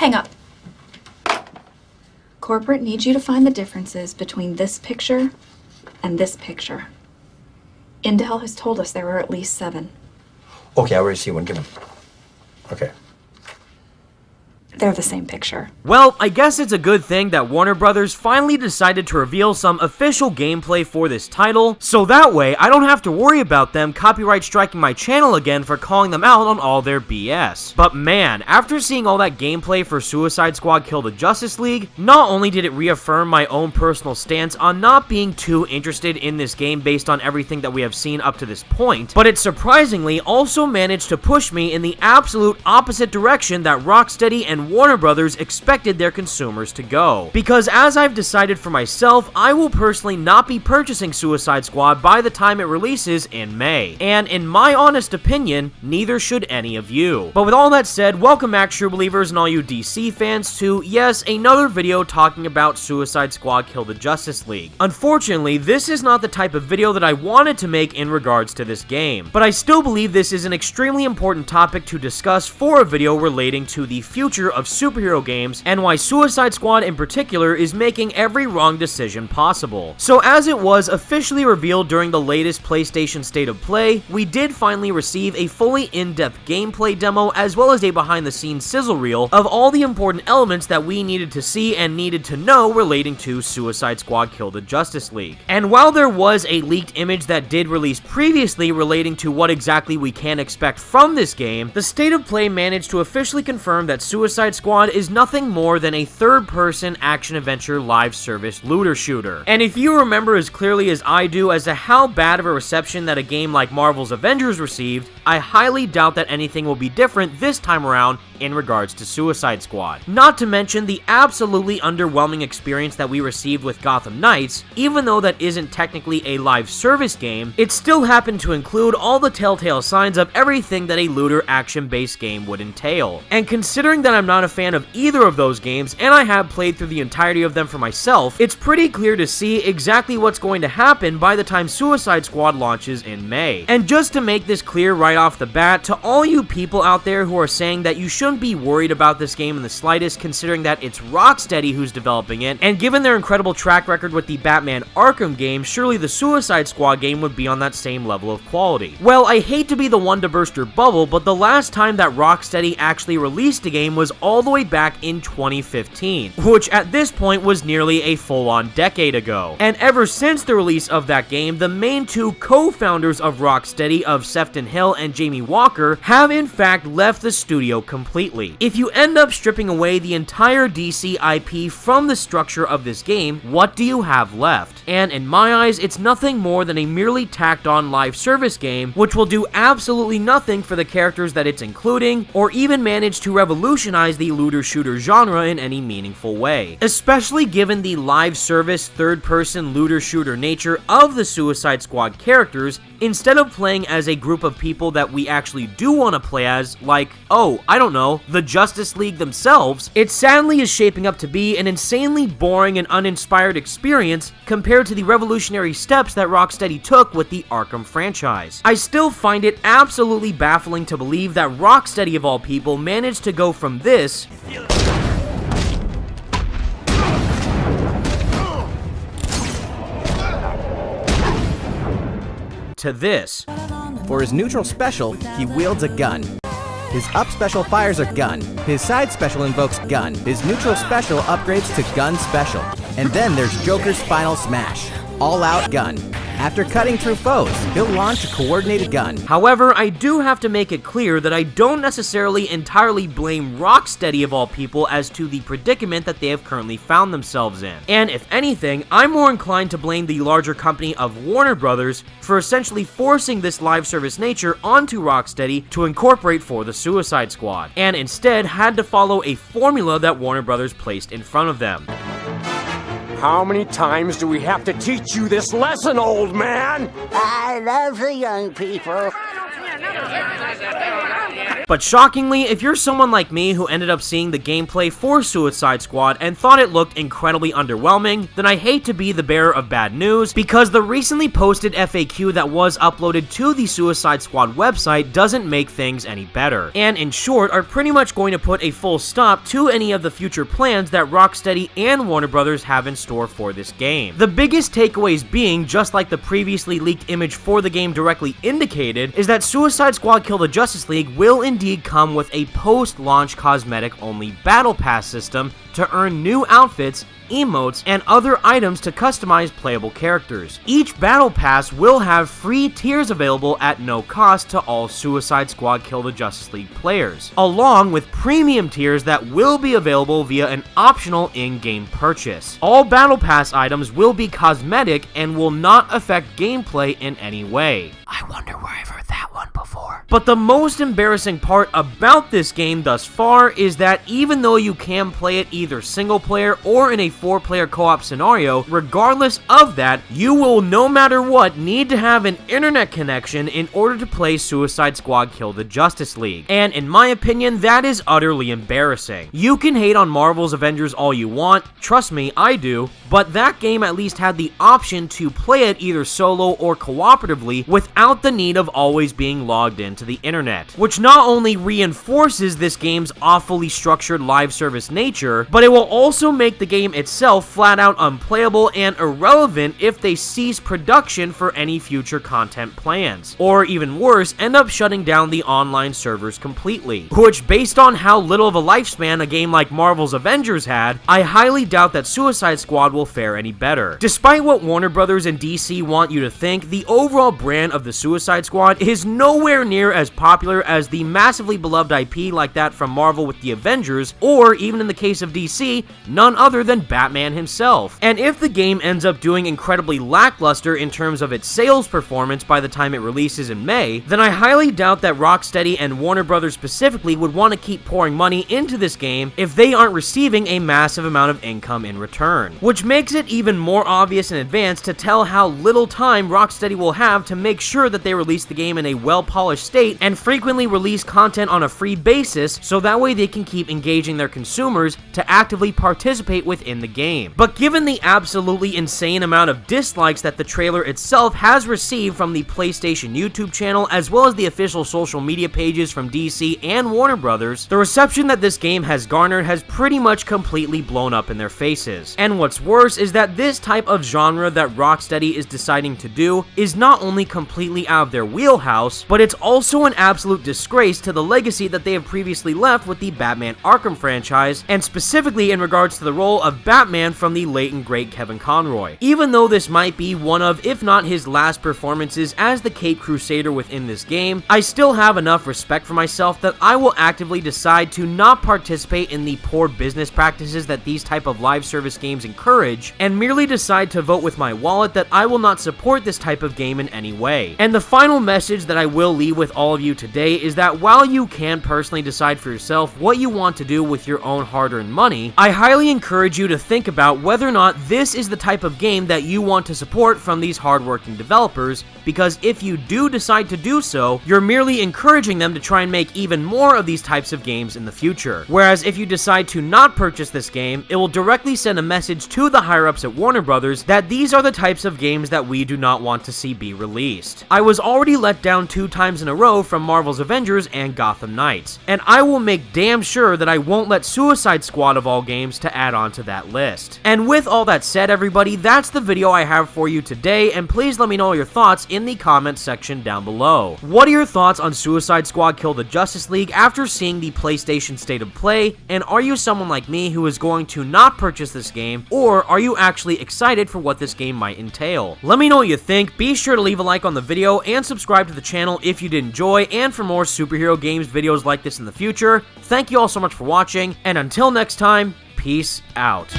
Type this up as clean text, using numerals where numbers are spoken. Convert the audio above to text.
Hang up. Corporate needs you to find the differences between this picture and this picture. Intel has told us there were at least 7. Okay, I already see one. Give him. Okay. They're the same picture. Well, I guess it's a good thing that Warner Brothers finally decided to reveal some official gameplay for this title, so that way I don't have to worry about them copyright striking my channel again for calling them out on all their BS. But man, after seeing all that gameplay for Suicide Squad Kill the Justice League, not only did it reaffirm my own personal stance on not being too interested in this game based on everything that we have seen up to this point, but it surprisingly also managed to push me in the absolute opposite direction that Rocksteady and Warner Brothers expected their consumers to go. Because as I've decided for myself, I will personally not be purchasing Suicide Squad by the time it releases in May. And in my honest opinion, neither should any of you. But with all that said, welcome back true believers and all you DC fans to, yes, another video talking about Suicide Squad Kill the Justice League. Unfortunately, this is not the type of video that I wanted to make in regards to this game, but I still believe this is an extremely important topic to discuss for a video relating to the future of superhero games and why Suicide Squad in particular is making every wrong decision possible. So as it was officially revealed during the latest PlayStation State of Play, we did finally receive a fully in-depth gameplay demo as well as a behind-the-scenes sizzle reel of all the important elements that we needed to see and needed to know relating to Suicide Squad Kill the Justice League. And while there was a leaked image that did release previously relating to what exactly we can expect from this game, the State of Play managed to officially confirm that Suicide Squad is nothing more than a third-person action-adventure live service looter shooter. And if you remember as clearly as I do as to how bad of a reception that a game like Marvel's Avengers received, I highly doubt that anything will be different this time around in regards to Suicide Squad. Not to mention the absolutely underwhelming experience that we received with Gotham Knights. Even though that isn't technically a live service game, it still happened to include all the telltale signs of everything that a looter action-based game would entail. And considering that I'm not a fan of either of those games, and I have played through the entirety of them for myself, it's pretty clear to see exactly what's going to happen by the time Suicide Squad launches in May. And just to make this clear right off the bat, to all you people out there who are saying that you shouldn't be worried about this game in the slightest, considering that it's Rocksteady who's developing it, and given their incredible track record with the Batman Arkham game, surely the Suicide Squad game would be on that same level of quality. Well, I hate to be the one to burst your bubble, but the last time that Rocksteady actually released a game was all the way back in 2015, which at this point was nearly a full-on decade ago. And ever since the release of that game, the main two co-founders of Rocksteady, of Sefton Hill and Jamie Walker, have in fact left the studio completely. If you end up stripping away the entire DC IP from the structure of this game, what do you have left? And in my eyes, it's nothing more than a merely tacked on live service game, which will do absolutely nothing for the characters that it's including, or even manage to revolutionize the looter shooter genre in any meaningful way. Especially given the live service third-person looter shooter nature of the Suicide Squad characters, instead of playing as a group of people that we actually do want to play as, like, oh, I don't know, the Justice League themselves, it sadly is shaping up to be an insanely boring and uninspired experience compared to the revolutionary steps that Rocksteady took with the Arkham franchise. I still find it absolutely baffling to believe that Rocksteady of all people managed to go from this to this. For his neutral special, he wields a gun. His up special fires a gun. His side special invokes gun. His neutral special upgrades to gun special. And then there's Joker's final smash. All out gun. After cutting through foes, he'll launch a coordinated gun. However, I do have to make it clear that I don't necessarily entirely blame Rocksteady of all people as to the predicament that they have currently found themselves in. And if anything, I'm more inclined to blame the larger company of Warner Brothers for essentially forcing this live service nature onto Rocksteady to incorporate for the Suicide Squad, and instead had to follow a formula that Warner Brothers placed in front of them. How many times do we have to teach you this lesson, old man? I love the young people. But But shockingly, if you're someone like me who ended up seeing the gameplay for Suicide Squad and thought it looked incredibly underwhelming, then I hate to be the bearer of bad news, because the recently posted FAQ that was uploaded to the Suicide Squad website doesn't make things any better, and in short are pretty much going to put a full stop to any of the future plans that Rocksteady and Warner Brothers have in store for this game. The biggest takeaways being, just like the previously leaked image for the game directly indicated, is that Suicide Squad Kill the Justice League will indeed come with a post-launch cosmetic-only battle pass system to earn new outfits, emotes, and other items to customize playable characters. Each battle pass will have free tiers available at no cost to all Suicide Squad Kill the Justice League players, along with premium tiers that will be available via an optional in-game purchase. All battle pass items will be cosmetic and will not affect gameplay in any way. I wonder where I've heard that one before. But the most embarrassing part about this game thus far is that even though you can play it either single player or in a 4-player co-op scenario, regardless of that, you will no matter what need to have an internet connection in order to play Suicide Squad Kill the Justice League. And in my opinion, that is utterly embarrassing. You can hate on Marvel's Avengers all you want, trust me, I do, but that game at least had the option to play it either solo or cooperatively without the need of always being logged into the internet, which not only reinforces this game's awfully structured live service nature, but it will also make the game itself flat out unplayable and irrelevant if they cease production for any future content plans, or even worse, end up shutting down the online servers completely, which based on how little of a lifespan a game like Marvel's Avengers had, I highly doubt that Suicide Squad will fare any better. Despite what Warner Brothers and DC want you to think, the overall brand of the Suicide Squad is nowhere near as popular as the massively beloved IP like that from Marvel with the Avengers, or even in the case of DC, none other than Batman himself. And if the game ends up doing incredibly lackluster in terms of its sales performance by the time it releases in May, then I highly doubt that Rocksteady and Warner Brothers specifically would want to keep pouring money into this game if they aren't receiving a massive amount of income in return. Which makes it even more obvious in advance to tell how little time Rocksteady will have to make sure that they release the game in a well-polished state and frequently release content on a free basis so that way they can keep engaging their consumers to actively participate within the game. But given the absolutely insane amount of dislikes that the trailer itself has received from the PlayStation YouTube channel as well as the official social media pages from DC and Warner Brothers, the reception that this game has garnered has pretty much completely blown up in their faces. And what's worse is that this type of genre that Rocksteady is deciding to do is not only completely out of their wheelhouse, but it's also an absolute disgrace to the legacy that they have previously left with the Batman Arkham franchise, and specifically in regards to the role of Batman from the late and great Kevin Conroy. Even though this might be one of, if not his last performances as the Caped Crusader within this game, I still have enough respect for myself that I will actively decide to not participate in the poor business practices that these type of live service games encourage, and merely decide to vote with my wallet that I will not support this type of game in any way. And the final message that I will leave with all of you today is that while you can personally decide for yourself what you want to do with your own hard-earned money, I highly encourage you to think about whether or not this is the type of game that you want to support from these hardworking developers, because if you do decide to do so, you're merely encouraging them to try and make even more of these types of games in the future. Whereas if you decide to not purchase this game, it will directly send a message to the higher-ups at Warner Brothers that these are the types of games that we do not want to see be released. I was already let down 2 times in a row from Marvel's Avengers and Gotham Knights, and I will make damn sure that I won't let Suicide Squad of all games to add on to that list. And with all that said, everybody, that's the video I have for you today, and please let me know your thoughts in the comments section down below. What are your thoughts on Suicide Squad Kill the Justice League after seeing the PlayStation State of Play, and are you someone like me who is going to not purchase this game, or are you actually excited for what this game might entail? Let me know what you think. Be sure to leave a like on the video and subscribe to the channel if you did enjoy, and for more superhero games videos like this in the future. Thank you all so much for watching, and until next time, peace out.